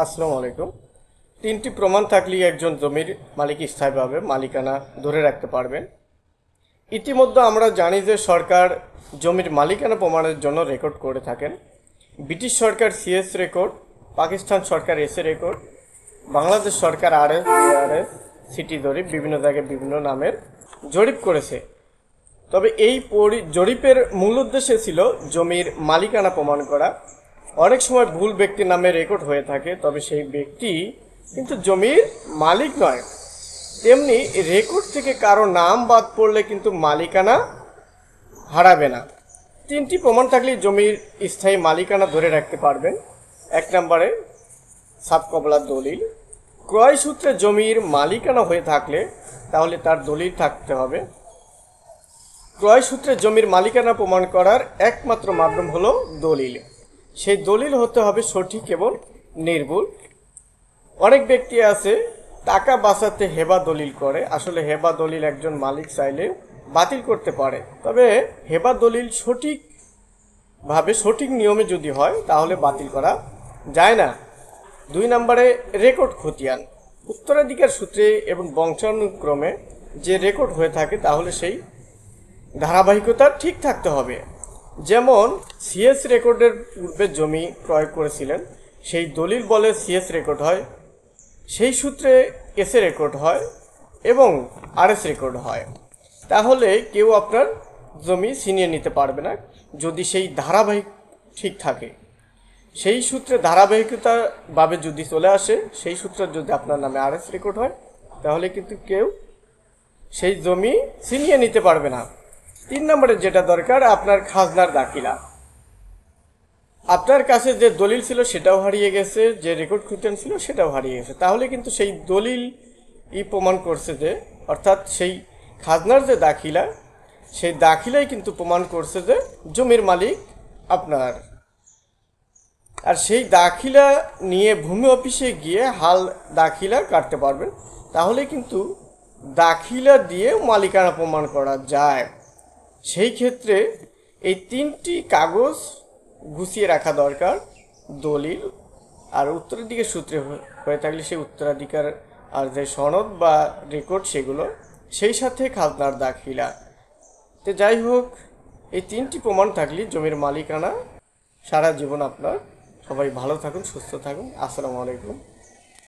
আসসালামু আলাইকুম। তিনটি প্রমাণ থাকলেই একজন জমির মালিক স্থায়ীভাবে মালিকানা ধরে রাখতে পারবেন। ইতিমধ্যে আমরা জানি যে সরকার জমির মালিকানা প্রমাণের জন্য রেকর্ড করে থাকেন। ব্রিটিশ সরকার সিএস রেকর্ড, পাকিস্তান সরকার এসএ রেকর্ড, বাংলাদেশ সরকার আরএস, বিআরএস, সিটি জরিপ, বিভিন্ন জায়গায় বিভিন্ন নামের জরিপ করেছে। তবে এই জরিপের মূল উদ্দেশ্য ছিল জমির মালিকানা প্রমাণ করা। অনেক সময় ভুল ব্যক্তির নামে রেকর্ড হয়ে থাকে, তবে সেই ব্যক্তি কিন্তু জমির মালিক নয়। তেমনি রেকর্ড থেকে কারো নাম বাদ পড়লে কিন্তু মালিকানা হারাবে না। তিনটি প্রমাণ থাকলেই জমির স্থায়ী মালিকানা ধরে রাখতে পারবেন। 1 নম্বরে সাবকবলার দলিল। ক্রয় সূত্রে জমির মালিকানা হয়ে থাকলে তাহলে তার দলিল থাকতে হবে। ক্রয় সূত্রে জমির মালিকানা প্রমাণ করার একমাত্র মাধ্যম হলো দলিল। সেই দলিল হতে হবে সঠিক এবং নির্ভুল। অনেক ব্যক্তি আছে টাকা বাঁচাতে হেবা দলিল করে। আসলে হেবা দলিল একজন মালিক চাইলে বাতিল করতে পারে, তবে হেবা দলিল সঠিকভাবে সঠিক নিয়মে যদি হয় তাহলে বাতিল করা যায় না। 2 নম্বরে রেকর্ড খতিয়ান। উত্তরাধিকার সূত্রে এবং বংশানুক্রমে যে রেকর্ড হয়ে থাকে তাহলে সেই ধারাবাহিকতা ঠিক থাকতে হবে। যেমন সিএস রেকর্ডের পূর্বে জমি ক্রয় করেছিলেন, সেই দলিল বলে সিএস রেকর্ড হয়, সেই সূত্রে এসএ রেকর্ড হয় এবং আরএস রেকর্ড হয়। তাহলে কেউ আপনার জমি ছিনিয়ে নিতে পারবে না যদি সেই ধারাবাহিক ঠিক থাকে। সেই সূত্রে ধারাবাহিকতাভাবে যদি চলে আসে, সেই সূত্রে যদি আপনার নামে আরএস রেকর্ড হয় তাহলে কিন্তু কেউ সেই জমি ছিনিয়ে নিতে পারবে না। 3 নম্বরে যেটা দরকার, আপনার খাজনার দাখিলা। আপনার কাছে যে দলিল ছিল সেটাও হারিয়ে গেছে, যে রেকর্ড খতিয়ান ছিল সেটাও হারিয়ে গেছে, তাহলে কিন্তু সেই দলিল প্রমাণ করছে যে, অর্থাৎ সেই খাজনার যে দাখিলা, সেই দাখিলাই কিন্তু প্রমাণ করছে যে জমির মালিক আপনার। আর সেই দাখিলা নিয়ে ভূমি অফিসে গিয়ে হাল দাখিলা কাটতে পারবেন, তাহলে কিন্তু দাখিলা দিয়ে মালিকানা প্রমাণ করা যায়। সেই ক্ষেত্রে এই 3টি কাগজ গুছিয়ে রাখা দরকার। দলিল, আর উত্তরাধিকার সূত্রে হয়ে থাকলে সেই উত্তরাধিকার আর যে সনদ বা রেকর্ড সেগুলো, সেই সাথে খাজনার দাখিলা। তো যাই হোক, এই 3টি প্রমাণ থাকলে জমির মালিকানা সারা জীবন আপনার। সবাই ভালো থাকুন, সুস্থ থাকুন। আসসালামু আলাইকুম।